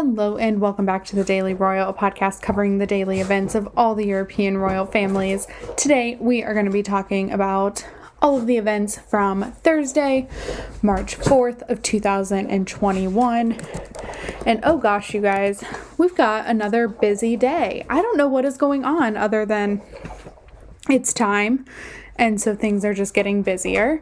Hello and welcome back to the Daily Royal, a podcast covering the daily events of all the European royal families. Today we are going to be talking about all of the events from Thursday, March 4th of 2021. And oh gosh, you guys, we've got another busy day. I don't know what is going on other than it's time, and so things are just getting busier.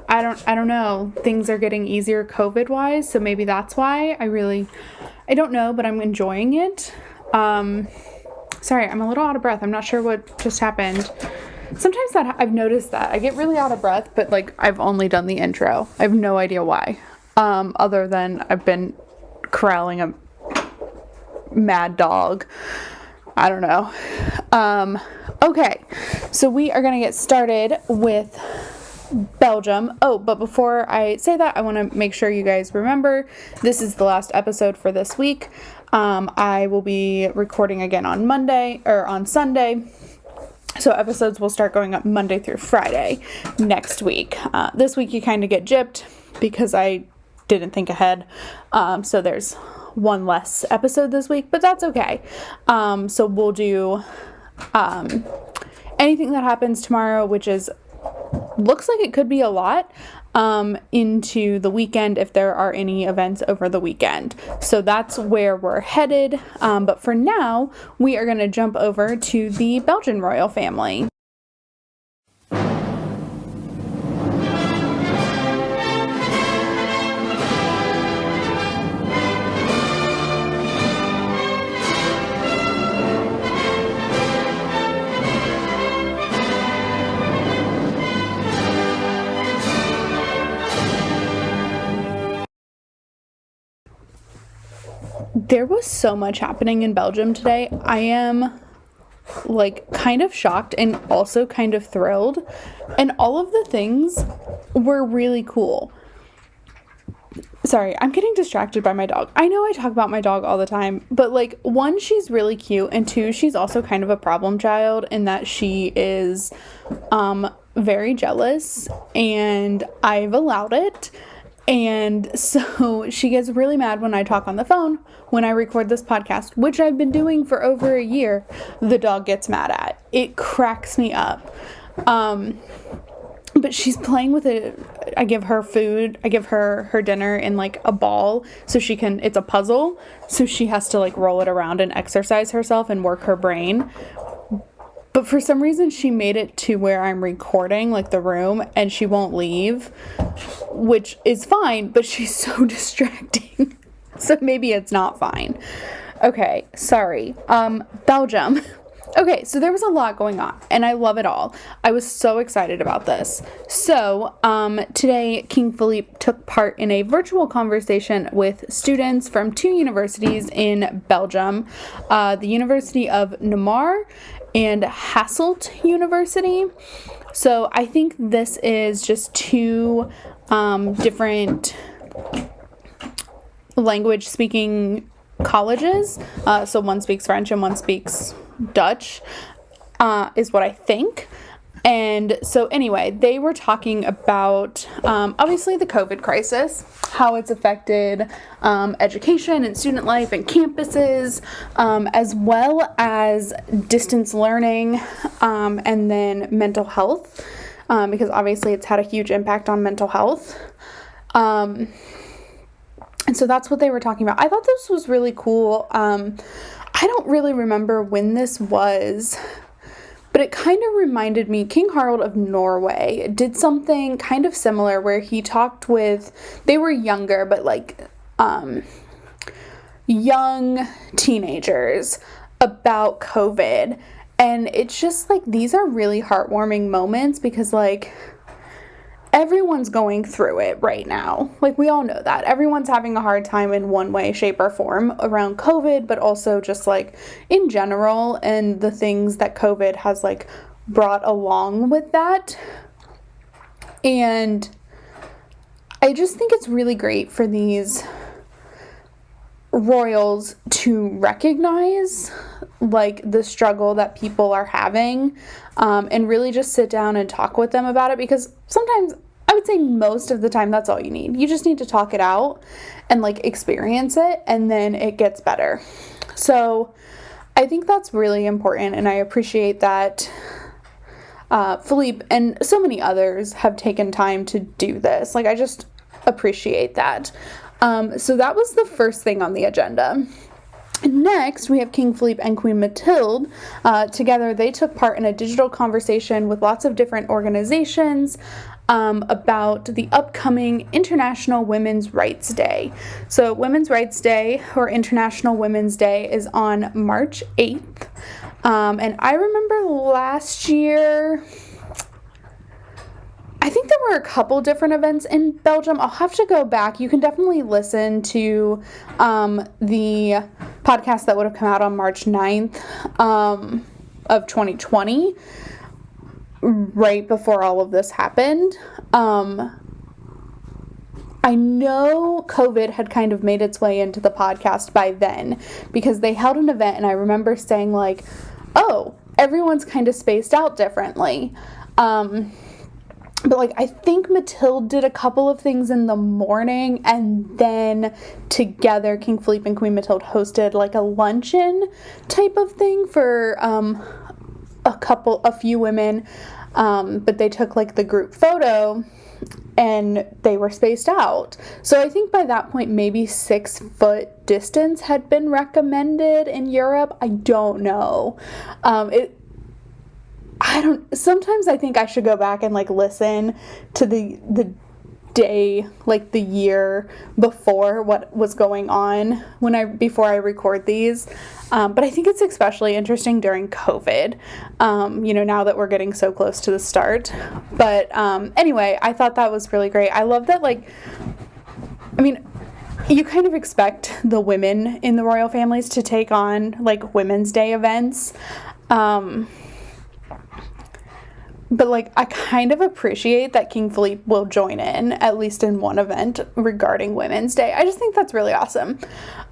I don't know. Things are getting easier COVID-wise, so maybe that's why. I don't know, but I'm enjoying it. Sorry, I'm a little out of breath. I'm not sure what just happened. Sometimes I've noticed that. I get really out of breath, but I've only done the intro. I have no idea why. Other than I've been corralling a mad dog. I don't know. Okay, so we are going to get started with Belgium. Oh, but before I say that, I want to make sure you guys remember this is the last episode for this week. I will be recording again on Sunday. So episodes will start going up Monday through Friday next week. This week you kind of get gypped because I didn't think ahead. So there's one less episode this week, but that's okay. So we'll do anything that happens tomorrow, which looks like it could be a lot, into the weekend if there are any events over the weekend. So that's where we're headed. But for now, we are going to jump over to the Belgian royal family. There was so much happening in Belgium today. I am kind of shocked and also kind of thrilled. And all of the things were really cool. Sorry, I'm getting distracted by my dog. I know I talk about my dog all the time, but one, she's really cute, and two, she's also kind of a problem child in that she is very jealous, and I've allowed it. And so she gets really mad when I talk on the phone when I record this podcast, which I've been doing for over a year. The dog gets mad at. It cracks me up. But she's playing with it. I give her food. I give her dinner in a ball so it's a puzzle. So she has to roll it around and exercise herself and work her brain. But for some reason, she made it to where I'm recording, the room, and she won't leave, which is fine, but she's so distracting. So maybe it's not fine. Okay, sorry. Belgium. Okay, so there was a lot going on, and I love it all. I was so excited about this. So, today, King Philippe took part in a virtual conversation with students from two universities in Belgium, the University of Namur and Hasselt University. So I think this is just two different language speaking colleges. So one speaks French and one speaks Dutch, is what I think. And so anyway, they were talking about obviously the COVID crisis, how it's affected education and student life and campuses, as well as distance learning, and then mental health, because obviously it's had a huge impact on mental health. And so that's what they were talking about. I thought this was really cool. I don't really remember when this was, but it kind of reminded me, King Harald of Norway did something kind of similar where he talked they were younger, but young teenagers about COVID. And it's just these are really heartwarming moments because everyone's going through it right now. We all know that. Everyone's having a hard time in one way, shape, or form around COVID, but also just in general and the things that COVID has brought along with that. And I just think it's really great for these royals to recognize the struggle that people are having, and really just sit down and talk with them about it, because sometimes I would say most of the time that's all you need. You just need to talk it out and like experience it, and then it gets better. So I think that's really important, and I appreciate that Philippe and so many others have taken time to do this. Like, I just appreciate that. So that was the first thing on the agenda. Next, we have King Philippe and Queen Mathilde. Together, they took part in a digital conversation with lots of different organizations about the upcoming International Women's Rights Day. So Women's Rights Day, or International Women's Day, is on March 8th. And I remember last year, I think there were a couple different events in Belgium. I'll have to go back. You can definitely listen to the podcast that would have come out on March 9th of 2020, right before all of this happened. I know COVID had kind of made its way into the podcast by then, because they held an event and I remember saying like, oh, everyone's kind of spaced out differently. But like, I think Mathilde did a couple of things in the morning, and then together King Philippe and Queen Mathilde hosted like a luncheon type of thing for a few women. But they took like the group photo and they were spaced out. So I think by that point, maybe 6-foot distance had been recommended in Europe. I don't know. Sometimes I think I should go back and like listen to the day, like the year before what was going on before I record these. But I think it's especially interesting during COVID, now that we're getting so close to the start. But anyway, I thought that was really great. I love that, you kind of expect the women in the royal families to take on like Women's Day events. But, I kind of appreciate that King Philippe will join in, at least in one event regarding Women's Day. I just think that's really awesome.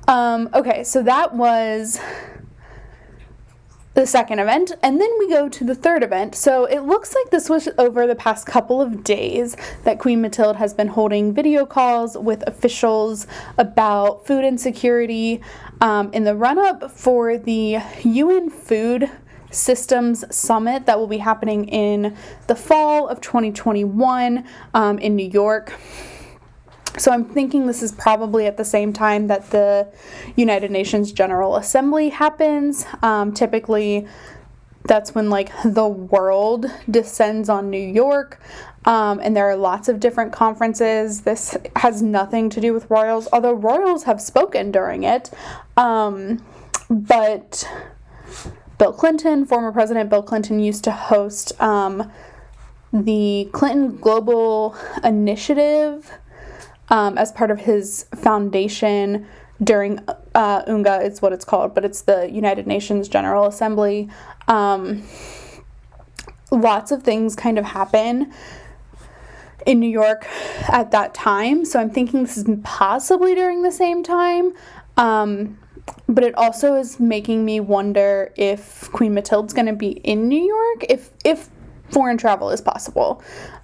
Okay, so that was the second event, and then we go to the third event. So it looks like this was over the past couple of days that Queen Mathilde has been holding video calls with officials about food insecurity in the run-up for the UN Food Systems Summit that will be happening in the fall of 2021 in New York. So I'm thinking this is probably at the same time that the United Nations General Assembly happens. Typically, that's when the world descends on New York, and there are lots of different conferences. This has nothing to do with royals, although royals have spoken during it. But former President Bill Clinton used to host the Clinton Global Initiative as part of his foundation during UNGA, it's what it's called, but it's the United Nations General Assembly. Lots of things kind of happen in New York at that time, so I'm thinking this is possibly during the same time. But it also is making me wonder if Queen Mathilde's going to be in New York, if foreign travel is possible.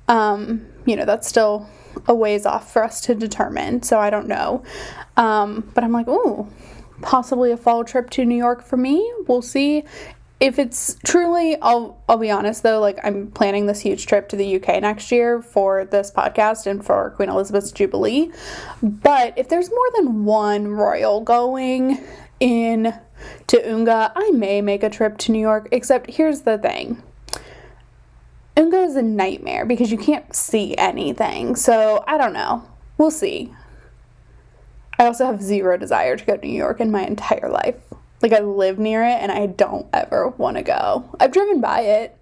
That's still a ways off for us to determine, so I don't know. But I'm like, ooh, possibly a fall trip to New York for me. We'll see. If it's truly, I'll be honest though, I'm planning this huge trip to the UK next year for this podcast and for Queen Elizabeth's Jubilee. But if there's more than one royal going in to UNGA, I may make a trip to New York, except here's the thing. UNGA is a nightmare because you can't see anything, so I don't know. We'll see. I also have zero desire to go to New York in my entire life. I live near it and I don't ever want to go. I've driven by it,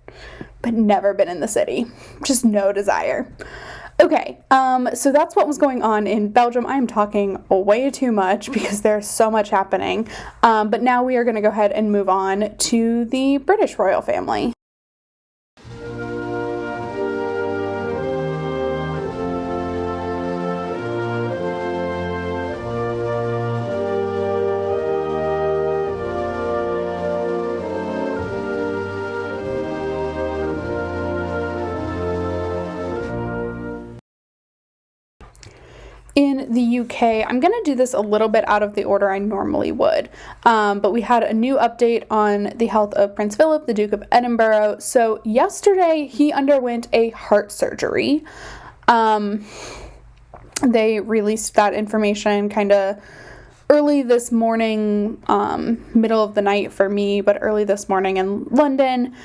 but never been in the city. Just no desire. Okay, so that's what was going on in Belgium. I'm talking way too much because there's so much happening. But now we are going to go ahead and move on to the British royal family. in the UK, I'm going to do this a little bit out of the order I normally would, but we had a new update on the health of Prince Philip, the Duke of Edinburgh. So yesterday, he underwent a heart surgery. They released that information kind of early this morning, middle of the night for me, but early this morning in London.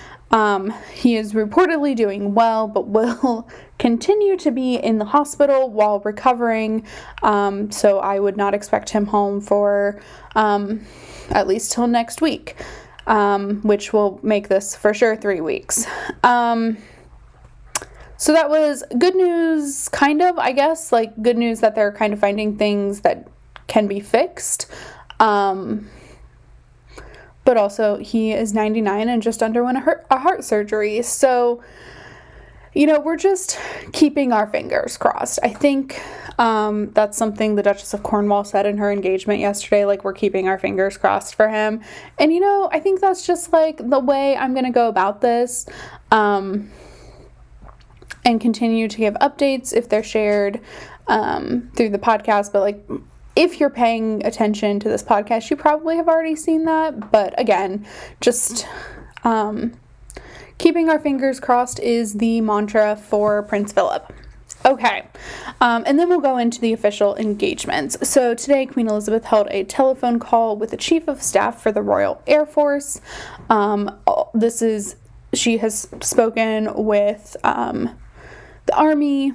He is reportedly doing well, but will continue to be in the hospital while recovering. So I would not expect him home for at least till next week, which will make this for sure 3 weeks. So that was good news, kind of, I guess, like good news that they're kind of finding things that can be fixed. But also he is 99 and just underwent a heart surgery. So, we're just keeping our fingers crossed. I think that's something the Duchess of Cornwall said in her engagement yesterday, like, we're keeping our fingers crossed for him. And, I think that's just, like, the way I'm going to go about this. And continue to give updates if they're shared through the podcast. But, like, if you're paying attention to this podcast, you probably have already seen that. But again, just keeping our fingers crossed is the mantra for Prince Philip. Okay, and then we'll go into the official engagements. So today, Queen Elizabeth held a telephone call with the Chief of Staff for the Royal Air Force. She has spoken with the Army,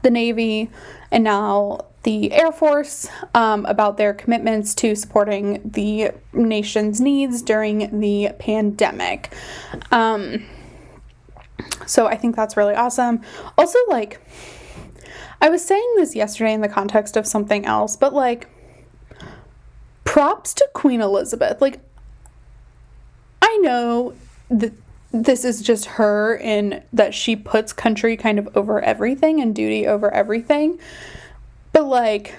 the Navy, and now the Air Force about their commitments to supporting the nation's needs during the pandemic. So I think that's really awesome. Also, like, I was saying this yesterday in the context of something else, but, like, props to Queen Elizabeth. Like, I know that this is just her in that she puts country kind of over everything and duty over everything. But, like,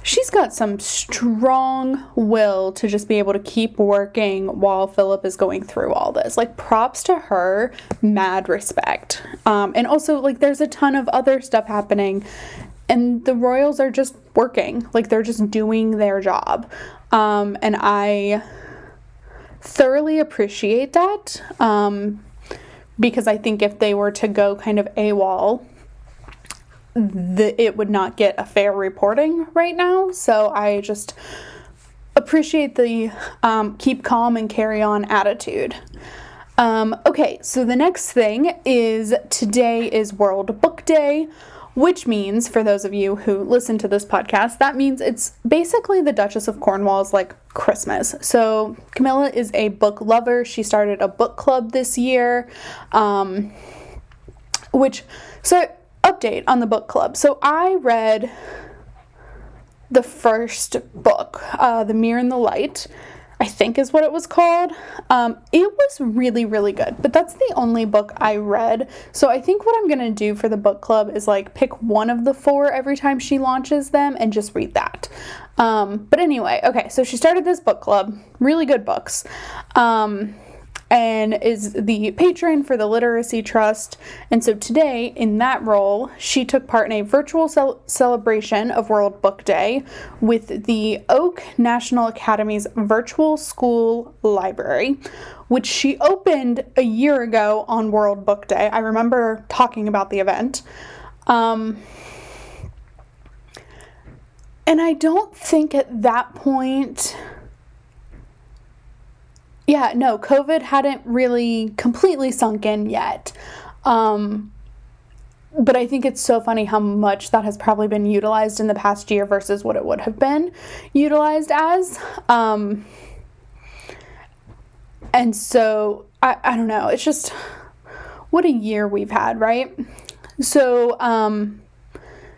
she's got some strong will to just be able to keep working while Philip is going through all this. Like, props to her, mad respect. And also, like, there's a ton of other stuff happening, and the royals are just working. Like, they're just doing their job. And I thoroughly appreciate that, because I think if they were to go kind of AWOL, it would not get a fair reporting right now. So I just appreciate the keep calm and carry on attitude. Okay, so the next thing is today is World Book Day, which means, for those of you who listen to this podcast, that means it's basically the Duchess of Cornwall's, like, Christmas. So Camilla is a book lover. She started a book club this year, update on the book club. So I read the first book, The Mirror and the Light, I think is what it was called. It was really, really good, but that's the only book I read. So I think what I'm going to do for the book club is, like, pick one of the 4 every time she launches them and just read that. But anyway, okay, so she started this book club, really good books, and is the patron for the Literacy Trust. And so today, in that role, she took part in a virtual celebration of World Book Day with the Oak National Academy's Virtual School Library, which she opened a year ago on World Book Day. I remember talking about the event. And I don't think at that point... Yeah, no, COVID hadn't really completely sunk in yet. But I think it's so funny how much that has probably been utilized in the past year versus what it would have been utilized as. And so, I don't know, it's just, what a year we've had, right? So,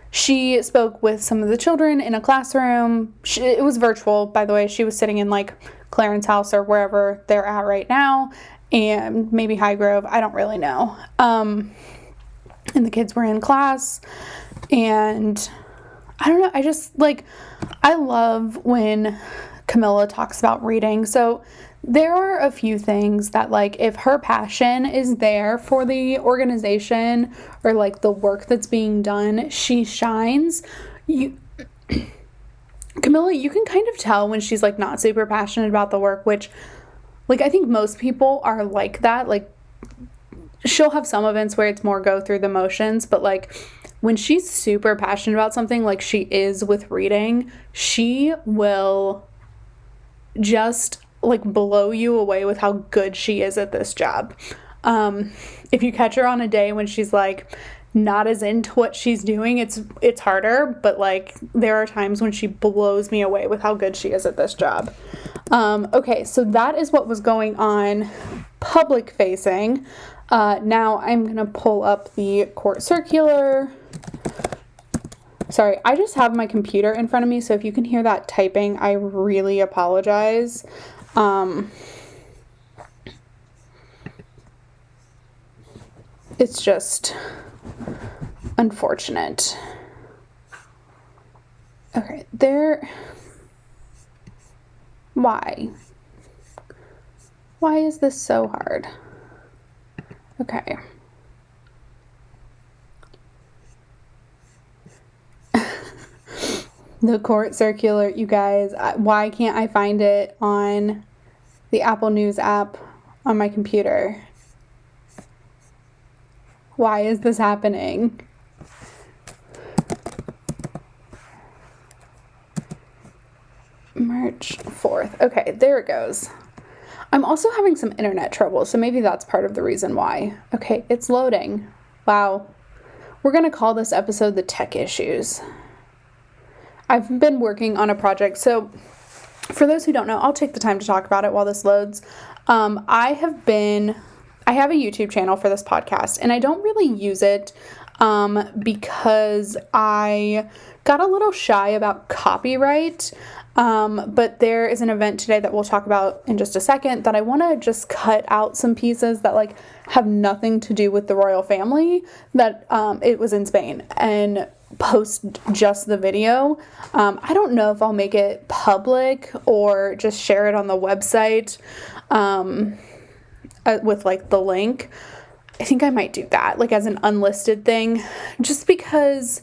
she spoke with some of the children in a classroom. It was virtual, by the way. She was sitting in, like, Clarence House or wherever they're at right now, and maybe Highgrove, I don't really know. And the kids were in class, and I don't know, I just, like, I love when Camilla talks about reading. So there are a few things that, like, if her passion is there for the organization or like the work that's being done, she shines. Camilla, you can kind of tell when she's like not super passionate about the work, which, like, I think most people are like that. Like, she'll have some events where it's more go through the motions, but like when she's super passionate about something, like she is with reading, she will just like blow you away with how good she is at this job. If you catch her on a day when she's like not as into what she's doing, it's harder, but like there are times when she blows me away with how good she is at this job. Okay, so that is what was going on public facing. Now I'm gonna pull up the court circular. Sorry, I just have my computer in front of me, so if you can hear that typing, I really apologize. It's just unfortunate. Okay, why? Why is this so hard? Okay. The court circular, you guys, why can't I find it on the Apple News app on my computer? Why is this happening? March 4th. Okay, there it goes. I'm also having some internet trouble, so maybe that's part of the reason why. Okay, it's loading. Wow. We're going to call this episode The Tech Issues. I've been working on a project, so for those who don't know, I'll take the time to talk about it while this loads. I have a YouTube channel for this podcast, and I don't really use it because I got a little shy about copyright. But there is an event today that we'll talk about in just a second that I want to just cut out some pieces that like have nothing to do with the royal family, that it was in Spain, and post just the video. I don't know if I'll make it public or just share it on the website with like the link. I think I might do that like as an unlisted thing, just because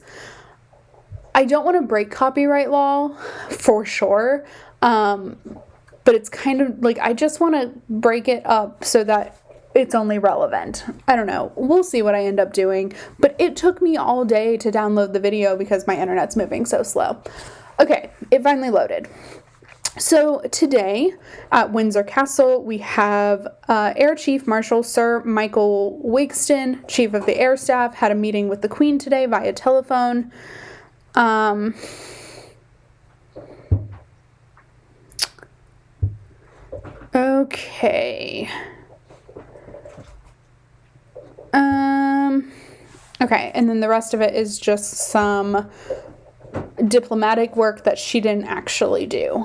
I don't want to break copyright law for sure, but it's kind of like I just want to break it up so that it's only relevant. I don't know. We'll see what I end up doing, but it took me all day to download the video because my internet's moving so slow. Okay, it finally loaded. So today at Windsor Castle, we have Air Chief Marshal Sir Michael Wigston, Chief of the Air Staff, had a meeting with the Queen today via telephone. Okay. Okay, and then the rest of it is just some diplomatic work that she didn't actually do.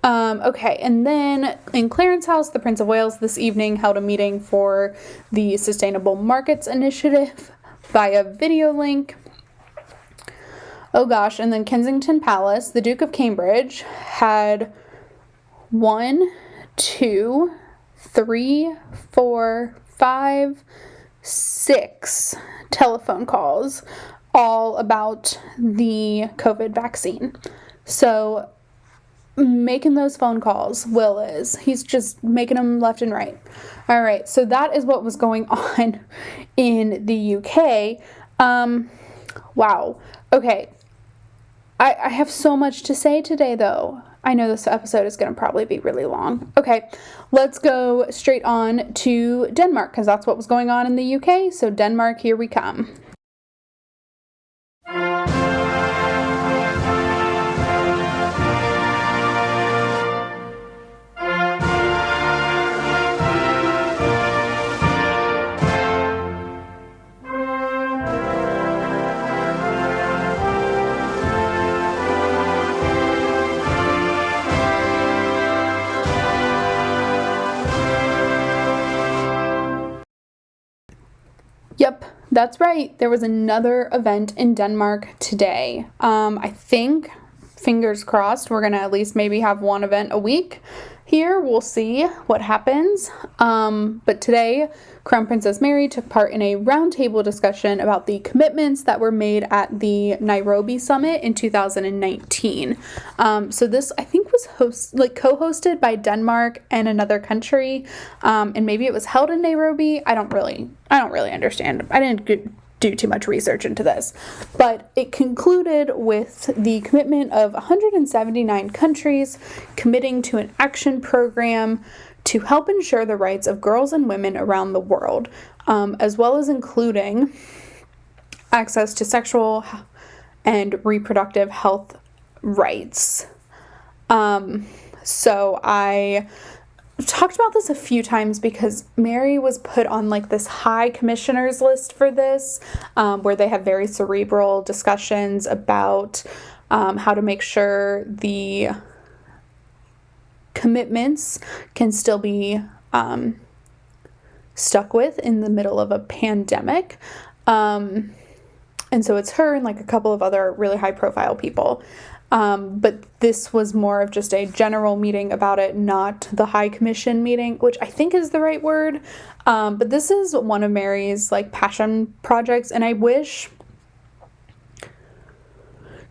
Okay, and then in Clarence House, the Prince of Wales this evening held a meeting for the Sustainable Markets Initiative via video link. Oh gosh, and then Kensington Palace, the Duke of Cambridge had 1, 2, 3, 4, 5, 6 telephone calls, all about the COVID vaccine. So making those phone calls, Will is. He's just making them left and right. All right, so that is what was going on in the UK. Wow. Okay. I have so much to say today, though. I know this episode is going to probably be really long. Okay, let's go straight on to Denmark, because that's what was going on in the UK. So Denmark, here we come. Yep, that's right. There was another event in Denmark today. I think fingers crossed. We're going to at least maybe have one event a week here. We'll see what happens. But today, Crown Princess Mary took part in a roundtable discussion about the commitments that were made at the Nairobi Summit in 2019. So this, I think, was co-hosted by Denmark and another country, and maybe it was held in Nairobi. I don't really understand. I didn't do too much research into this, but it concluded with the commitment of 179 countries committing to an action program to help ensure the rights of girls and women around the world, as well as including access to sexual and reproductive health rights. So I talked about this a few times because Mary was put on like this high commissioners list for this, where they have very cerebral discussions about how to make sure the commitments can still be stuck with in the middle of a pandemic. And so it's her and like a couple of other really high profile people. But this was more of just a general meeting about it, not the High Commission meeting, which I think is the right word. But this is one of Mary's like passion projects, and I wish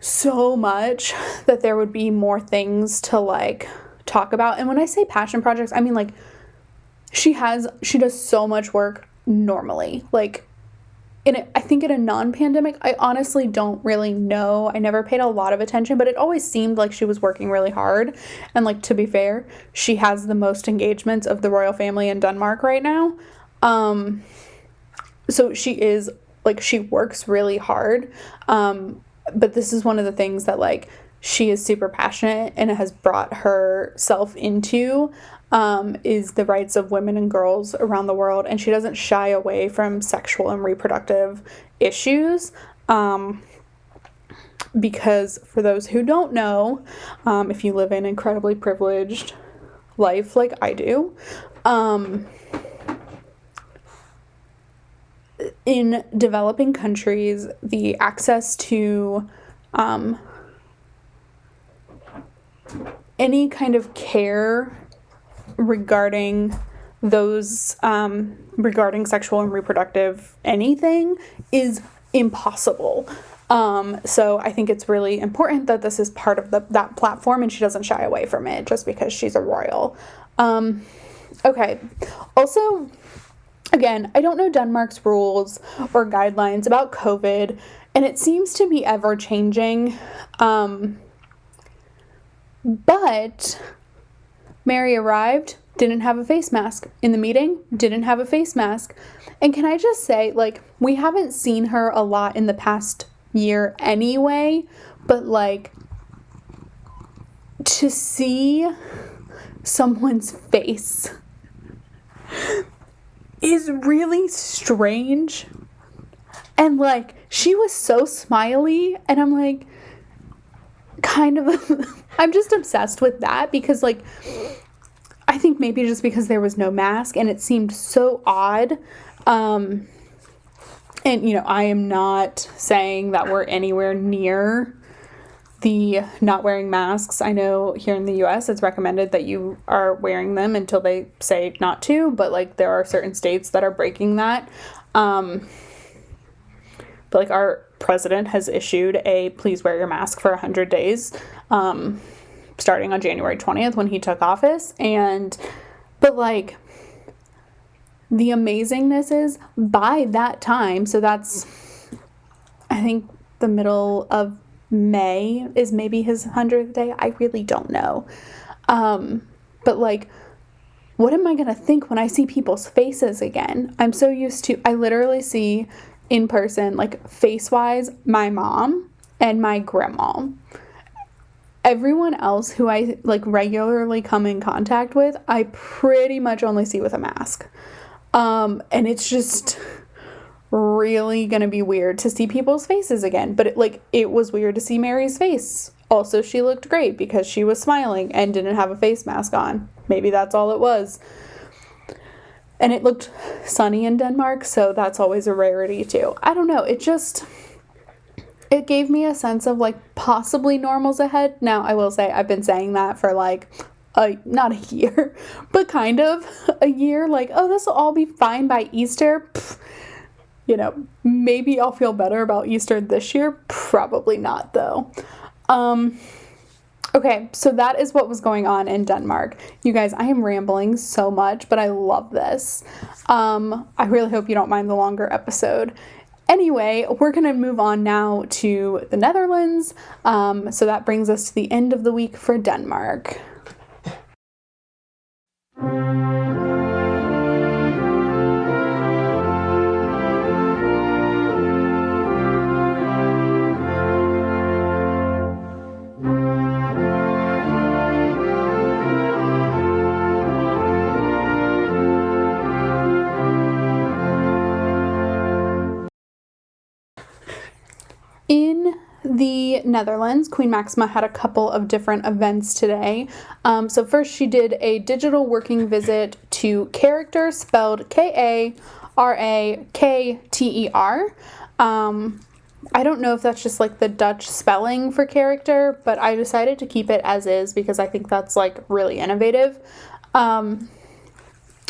so much that there would be more things to like talk about. And when I say passion projects, I mean like she does so much work normally, like I think in a non-pandemic, I honestly don't really know. I never paid a lot of attention, but it always seemed like she was working really hard. And like, to be fair, she has the most engagements of the royal family in Denmark right now. So she works really hard. But this is one of the things that like she is super passionate and has brought herself into, is the rights of women and girls around the world. And she doesn't shy away from sexual and reproductive issues. Because for those who don't know, if you live an incredibly privileged life like I do, in developing countries, the access to any kind of care regarding those regarding sexual and reproductive anything is impossible. So I think it's really important that this is part of that platform, and she doesn't shy away from it just because she's a royal. Okay. Also, again, I don't know Denmark's rules or guidelines about COVID, and it seems to be ever changing. But Mary arrived, didn't have a face mask. In the meeting, didn't have a face mask. And can I just say, like, we haven't seen her a lot in the past year anyway, but, like, to see someone's face is really strange. And, like, she was so smiley, and I'm, like, kind of... I'm just obsessed with that because, like, I think maybe just because there was no mask and it seemed so odd. And, you know, I am not saying that we're anywhere near the not wearing masks. I know here in the U.S. it's recommended that you are wearing them until they say not to, but, like, there are certain states that are breaking that. But, like, our president has issued a please wear your mask for 100 days, starting on January 20th when he took office. But like, the amazingness is by that time, so that's, I think the middle of May is maybe his 100th day. I really don't know. But like, what am I going to think when I see people's faces again? I'm so used to, I literally see in person, like, face-wise, my mom and my grandma. Everyone else who I, like, regularly come in contact with, I pretty much only see with a mask. And it's just really gonna be weird to see people's faces again. But, it was weird to see Mary's face. Also, she looked great because she was smiling and didn't have a face mask on. Maybe that's all it was. And it looked sunny in Denmark, so that's always a rarity too. I don't know. It's it gave me a sense of like possibly normal's ahead. Now, I will say I've been saying that for like not a year, but kind of a year. Like, oh, this will all be fine by Easter. Pfft, you know, maybe I'll feel better about Easter this year. Probably not, though. Okay, so that is what was going on in Denmark. You guys, I am rambling so much, but I love this. I really hope you don't mind the longer episode. Anyway, we're going to move on now to the Netherlands. So that brings us to the end of the week for Denmark. In the Netherlands, Queen Maxima had a couple of different events today. So first she did a digital working visit to Character, spelled K-A-R-A-K-T-E-R. I don't know if that's just like the Dutch spelling for character, but I decided to keep it as is because I think that's like really innovative.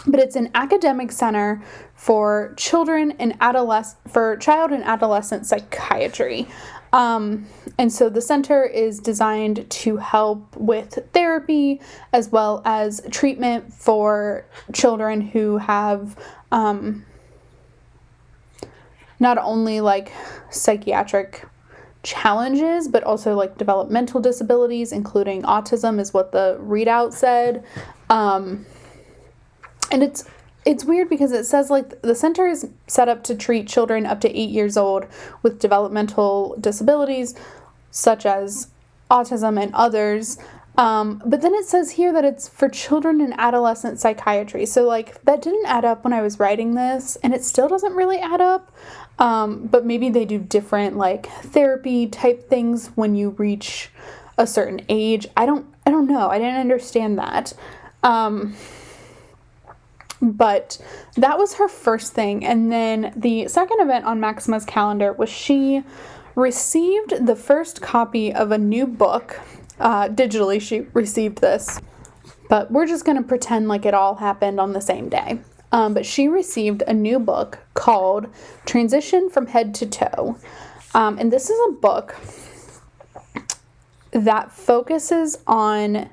But it's an academic center for child and adolescent psychiatry. And so the center is designed to help with therapy as well as treatment for children who have not only like psychiatric challenges, but also like developmental disabilities, including autism, is what the readout said. And it's weird because it says like the center is set up to treat children up to 8 years old with developmental disabilities such as autism and others. But then it says here that it's for children and adolescent psychiatry. So like that didn't add up when I was writing this, and it still doesn't really add up. But maybe they do different like therapy type things when you reach a certain age. I don't know. I didn't understand that. But that was her first thing. And then the second event on Maxima's calendar was she received the first copy of a new book. Digitally, she received this. But we're just going to pretend like it all happened on the same day. But she received a new book called Transition from Head to Toe. And this is a book that focuses on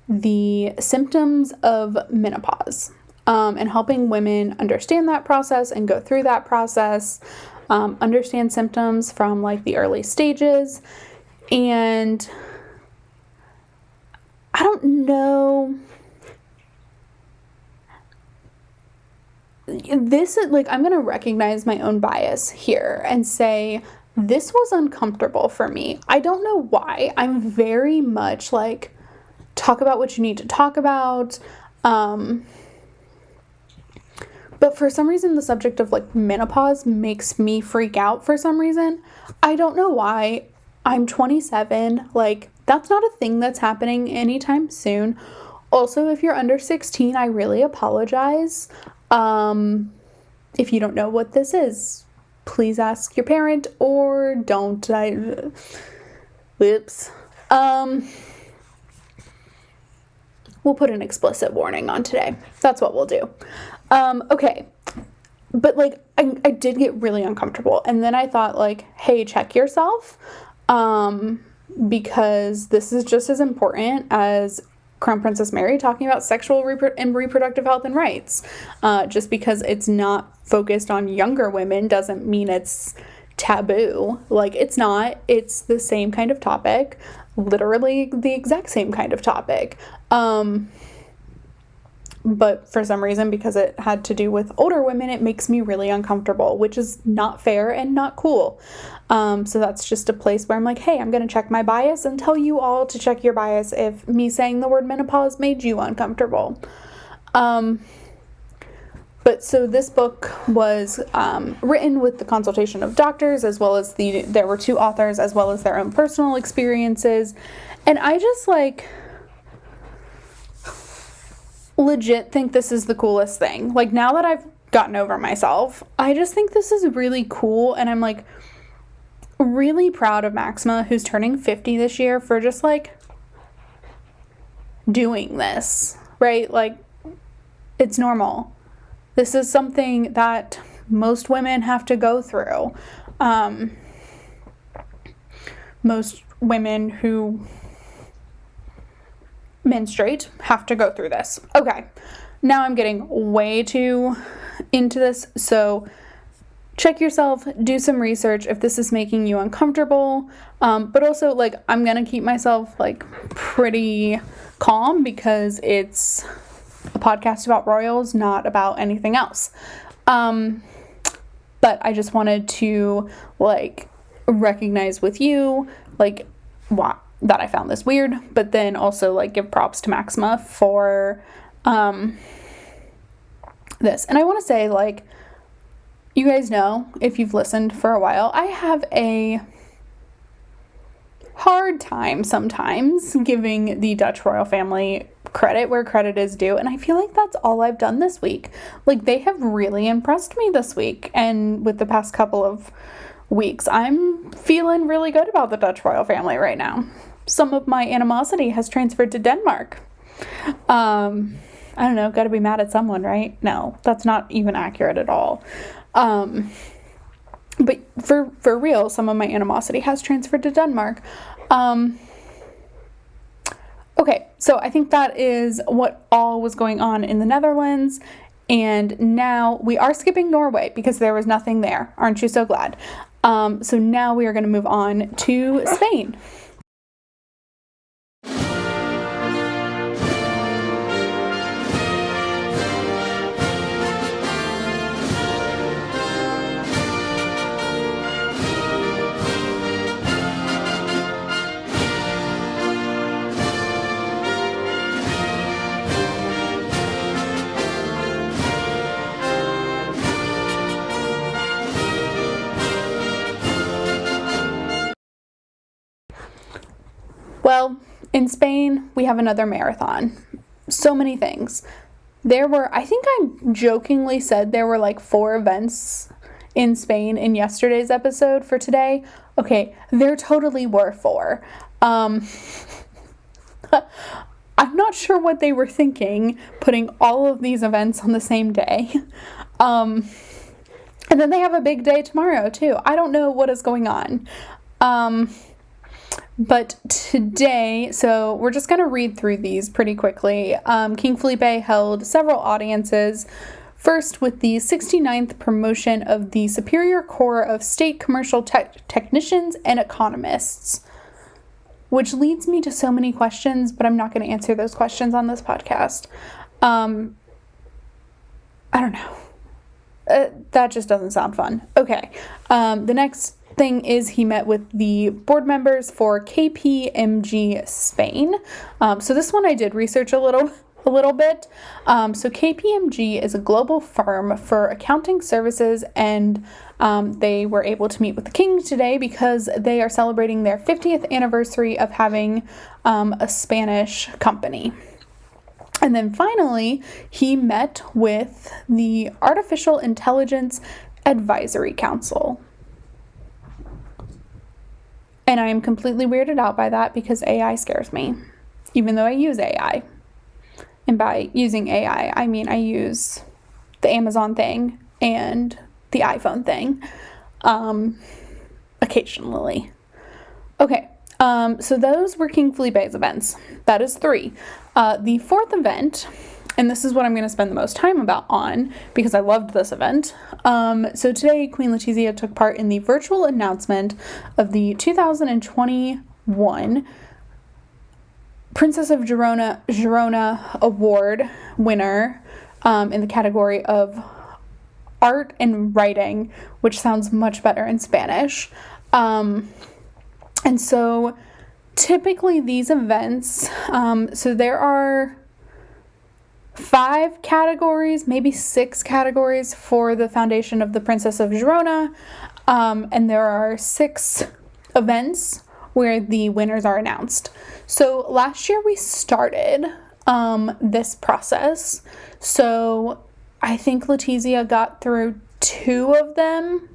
the symptoms of menopause. And helping women understand that process and go through that process, understand symptoms from like the early stages. And I don't know, this is like, I'm going to recognize my own bias here and say, this was uncomfortable for me. I don't know why. I'm very much like, talk about what you need to talk about. But for some reason, the subject of like menopause makes me freak out for some reason. I don't know why. I'm 27. Like, that's not a thing that's happening anytime soon. Also, if you're under 16, I really apologize. If you don't know what this is, please ask your parent or don't. Whoops. We'll put an explicit warning on today. That's what we'll do. Okay. But like, I did get really uncomfortable. And then I thought like, hey, check yourself. Because this is just as important as Crown Princess Mary talking about sexual and reproductive health and rights. Just because it's not focused on younger women doesn't mean it's taboo. Like, it's not. It's the same kind of topic. Literally the exact same kind of topic. But for some reason, because it had to do with older women, it makes me really uncomfortable, which is not fair and not cool. So that's just a place where I'm like, hey, I'm going to check my bias and tell you all to check your bias if me saying the word menopause made you uncomfortable. But so this book was written with the consultation of doctors, as well as there were 2 authors, as well as their own personal experiences. And I just like legit think this is the coolest thing. Like, now that I've gotten over myself, I just think this is really cool. And I'm like, really proud of Maxima, who's turning 50 this year, for just like doing this, right? Like, it's normal. This is something that most women have to go through. Most women who menstruate have to go through this. Okay, now I'm getting way too into this, so check yourself, do some research if this is making you uncomfortable, but also, like, I'm gonna keep myself, like, pretty calm because it's a podcast about royals, not about anything else. But I just wanted to, like, recognize with you, like, that I found this weird, but then also, like, give props to Maxima for this. And I want to say, like, you guys know, if you've listened for a while, I have a hard time sometimes giving the Dutch royal family credit where credit is due, and I feel like that's all I've done this week. Like, they have really impressed me this week, and with the past couple of weeks, I'm feeling really good about the Dutch royal family right now. Some of my animosity has transferred to Denmark. I don't know, gotta be mad at someone, right? No, that's not even accurate at all. But for real, some of my animosity has transferred to Denmark. Okay, so I think that is what all was going on in the Netherlands. And now we are skipping Norway because there was nothing there. Aren't you so glad? So now we are going to move on to Spain. Well, in Spain, we have another marathon. So many things. I think I jokingly said there were like 4 events in Spain in yesterday's episode for today. Okay, there totally were 4. I'm not sure what they were thinking, putting all of these events on the same day. And then they have a big day tomorrow, too. I don't know what is going on. But today, so we're just going to read through these pretty quickly. King Felipe held several audiences, first with the 69th promotion of the Superior Corps of State Commercial Technicians and Economists, which leads me to so many questions, but I'm not going to answer those questions on this podcast. I don't know. That just doesn't sound fun. Okay. The next thing is he met with the board members for KPMG Spain. So this one I did research a little bit. So KPMG is a global firm for accounting services, and they were able to meet with the king today because they are celebrating their 50th anniversary of having a Spanish company. And then finally, he met with the Artificial Intelligence Advisory Council. And I am completely weirded out by that because AI scares me, even though I use AI. And by using AI, I mean I use the Amazon thing and the iPhone thing occasionally. Okay, so those were King Felipe's events. That is 3. The 4th event, and this is what I'm going to spend the most time on because I loved this event. So today, Queen Letizia took part in the virtual announcement of the 2021 Princess of Girona Award winner in the category of art and writing, which sounds much better in Spanish. And so typically these events, so there are 5 categories, maybe 6 categories for the foundation of the Princess of Girona, and there are 6 events where the winners are announced. So last year we started this process, so I think Letizia got through 2 of them,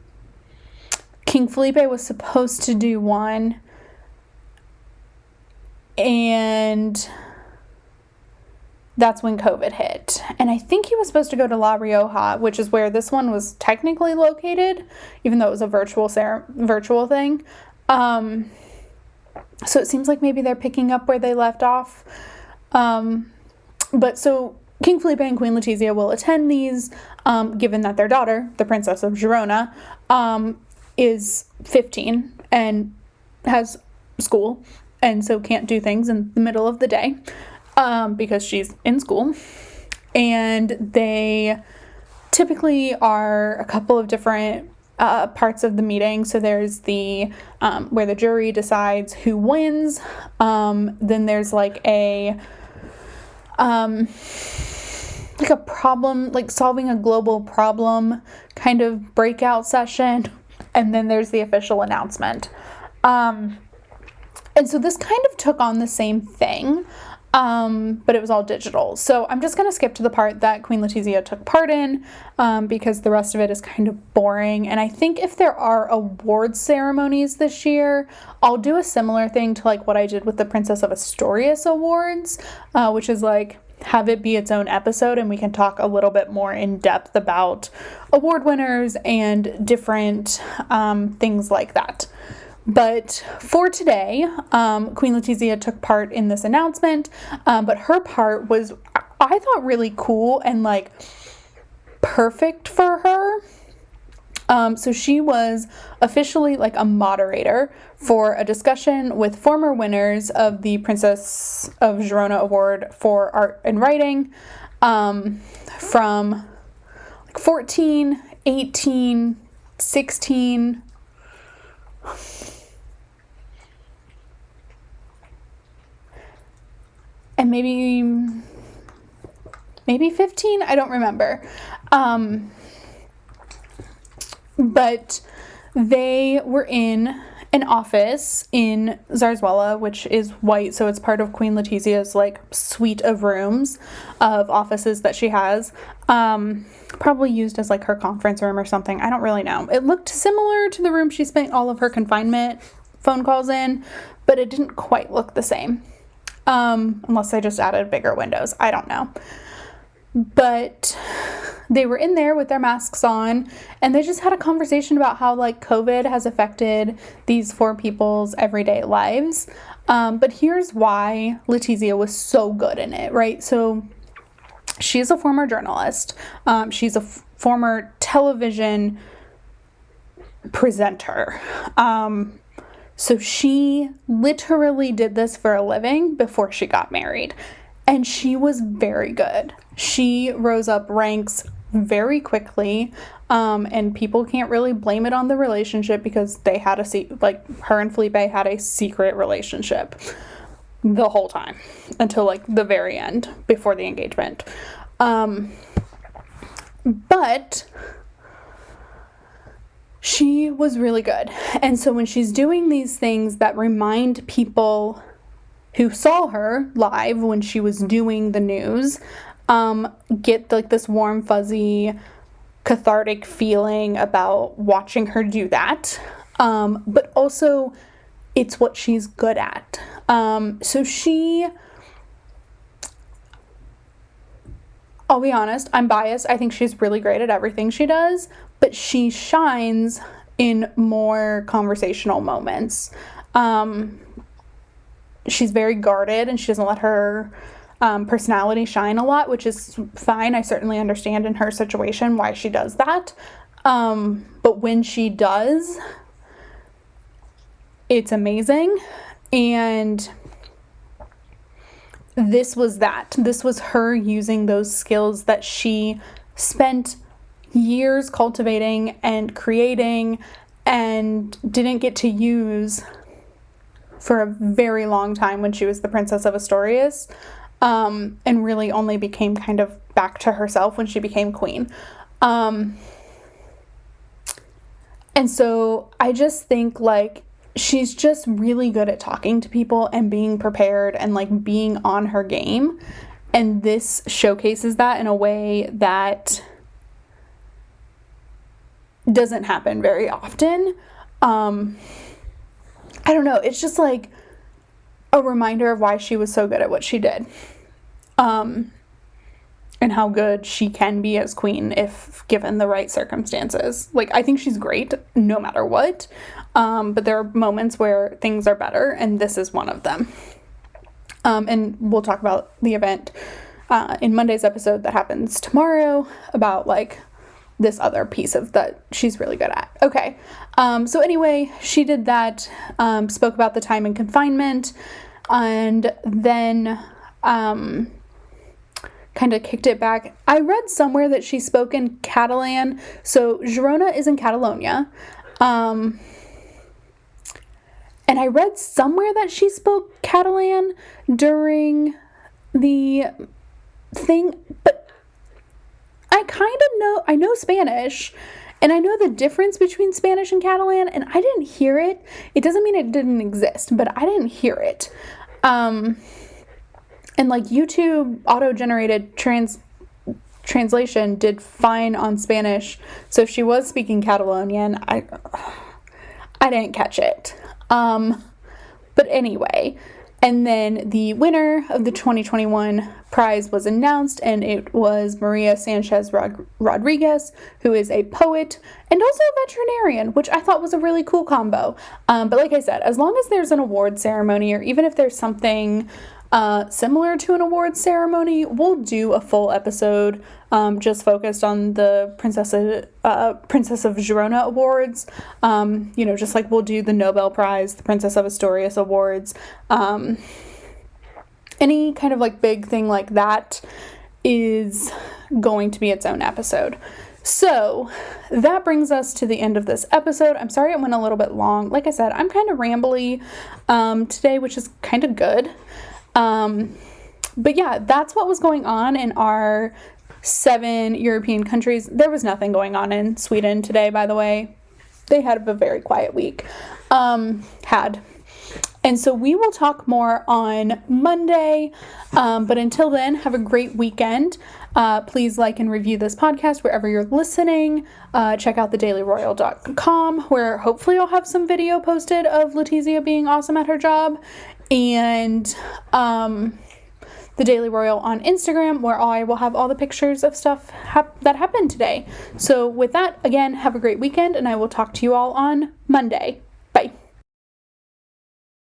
King Felipe was supposed to do one, and that's when COVID hit. And I think he was supposed to go to La Rioja, which is where this one was technically located, even though it was a virtual thing. So it seems like maybe they're picking up where they left off. But so King Felipe and Queen Letizia will attend these, given that their daughter, the Princess of Girona, is 15 and has school, and so can't do things in the middle of the day, because she's in school. And they typically are a couple of different parts of the meeting. So there's the where the jury decides who wins. Then there's like a problem, like solving a global problem kind of breakout session. And then there's the official announcement. And so this kind of took on the same thing, but it was all digital. So I'm just going to skip to the part that Queen Letizia took part in, because the rest of it is kind of boring. And I think if there are award ceremonies this year, I'll do a similar thing to like what I did with the Princess of Asturias Awards, which is like have it be its own episode, and we can talk a little bit more in depth about award winners and different things like that. But for today, Queen Letizia took part in this announcement, but her part was, I thought, really cool and like perfect for her. So she was officially like a moderator for a discussion with former winners of the Princess of Girona Award for Art and Writing, from like 14, 18, 16, and maybe 15, I don't remember. But they were in an office in Zarzuela, which is white, so it's part of Queen Letizia's like suite of rooms of offices that she has. Probably used as like her conference room or something. I don't really know. It looked similar to the room she spent all of her confinement phone calls in, but it didn't quite look the same. Unless they just added bigger windows. I don't know. But they were in there with their masks on, and they just had a conversation about how like COVID has affected these four people's everyday lives. But here's why Letizia was so good in it, right? So she's a former journalist. She's a former television presenter. So she literally did this for a living before she got married. And she was very good. She rose up ranks very quickly, and people can't really blame it on the relationship because they had her and Felipe had a secret relationship the whole time until like the very end before the engagement. But she was really good. And so when she's doing these things that remind people who saw her live when she was doing the news, get like this warm, fuzzy, cathartic feeling about watching her do that. But also it's what she's good at. So I'll be honest, I'm biased. I think she's really great at everything she does, but she shines in more conversational moments. She's very guarded, and she doesn't let her personality shine a lot, which is fine. I certainly understand in her situation why she does that. But when she does, it's amazing. And this was that. This was her using those skills that she spent years cultivating and creating and didn't get to use for a very long time when she was the Princess of Asturias, and really only became kind of back to herself when she became queen. And so I just think like she's just really good at talking to people and being prepared and like being on her game. And this showcases that in a way that doesn't happen very often. I don't know, it's just like a reminder of why she was so good at what she did. And how good she can be as queen if given the right circumstances. Like, I think she's great no matter what, but there are moments where things are better, and this is one of them. And we'll talk about the event in Monday's episode that happens tomorrow about, like, this other piece of that she's really good at. Okay, so anyway, she did that, spoke about the time in confinement, and then kind of kicked it back. I read somewhere that she spoke in Catalan. So Girona is in Catalonia. And I read somewhere that she spoke Catalan during the thing, but I know Spanish, and I know the difference between Spanish and Catalan, and I didn't hear it. It doesn't mean it didn't exist, but I didn't hear it. And, like, YouTube auto-generated translation did fine on Spanish. So if she was speaking Catalonian, I didn't catch it. But anyway, and then the winner of the 2021 prize was announced, and it was Maria Sanchez Rodriguez, who is a poet and also a veterinarian, which I thought was a really cool combo. But like I said, as long as there's an award ceremony, or even if there's something similar to an awards ceremony, we'll do a full episode just focused on the Princess of Girona awards. Just like we'll do the Nobel Prize, the Princess of Asturias awards. Any kind of like big thing like that is going to be its own episode. So that brings us to the end of this episode. I'm sorry it went a little bit long. Like I said, I'm kind of rambly today, which is kind of good. But yeah, that's what was going on in our 7 European countries. There was nothing going on in Sweden today, by the way. They had a very quiet week. And so we will talk more on Monday. But until then, have a great weekend. Please like and review this podcast wherever you're listening. Check out thedailyroyal.com, where hopefully I'll have some video posted of Letizia being awesome at her job. And the Daily Royal on Instagram, where I will have all the pictures of stuff that happened today. So with that, again, have a great weekend, and I will talk to you all on Monday.